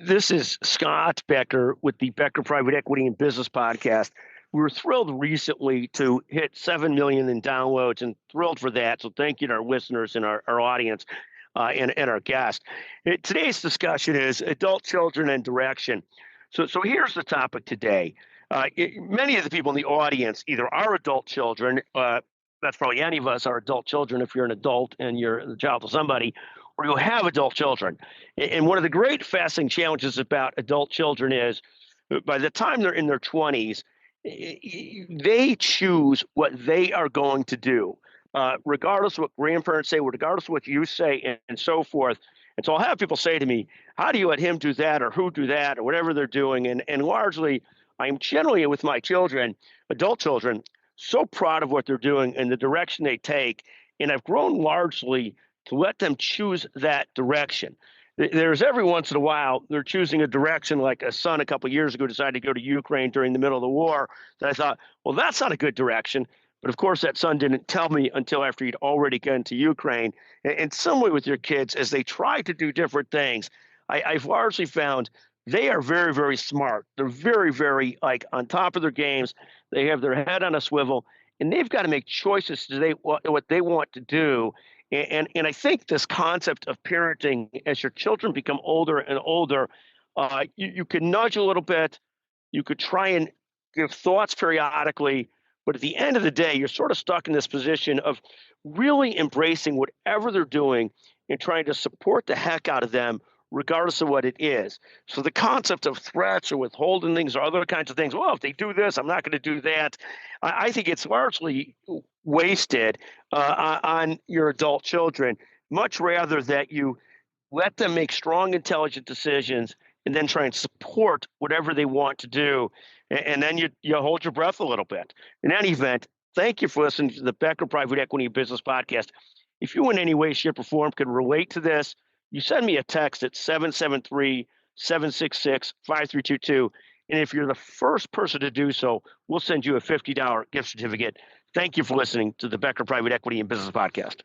This is Scott Becker with the Becker Private Equity and Business Podcast. We were thrilled recently to hit 7 million in downloads and thrilled for that. So thank you to our listeners and our audience and our guest. Today's discussion is adult children and direction. So here's the topic today. Many of the people in the audience either are adult children, that's probably any of us are adult children if you're an adult and you're the child of somebody, or you have adult children. And one of the great fascinating challenges about adult children is by the time they're in their 20s, they choose what they are going to do, regardless of what grandparents say, regardless of what you say, and so forth. And so I'll have people say to me, how do you let him do that or who do that or whatever they're doing? And largely, I'm generally with my children, adult children, so proud of what they're doing and the direction they take. And I've grown largely to let them choose that direction. There's every once in a while, they're choosing a direction, like a son a couple of years ago decided to go to Ukraine during the middle of the war, that I thought, well, that's not a good direction. But of course, that son didn't tell me until after he'd already gone to Ukraine. And similarly with your kids, as they try to do different things, I've largely found they are very, very smart. They're very, very on top of their games. They have their head on a swivel, and they've got to make choices today what they want to do. And I think this concept of parenting as your children become older and older, you can nudge a little bit. You could try and give thoughts periodically. But at the end of the day, you're sort of stuck in this position of really embracing whatever they're doing and trying to support the heck out of them, regardless of what it is. So the concept of threats or withholding things or other kinds of things, well, if they do this, I'm not going to do that. I think it's largely wasted on your adult children, much rather that you let them make strong, intelligent decisions and then try and support whatever they want to do. And then you hold your breath a little bit. In any event, thank you for listening to the Becker Private Equity and Business Podcast. If you in any way, shape, or form could relate to this, you send me a text at 773-766-5322. And if you're the first person to do so, we'll send you a $50 gift certificate. Thank you for listening to the Becker Private Equity and Business Podcast.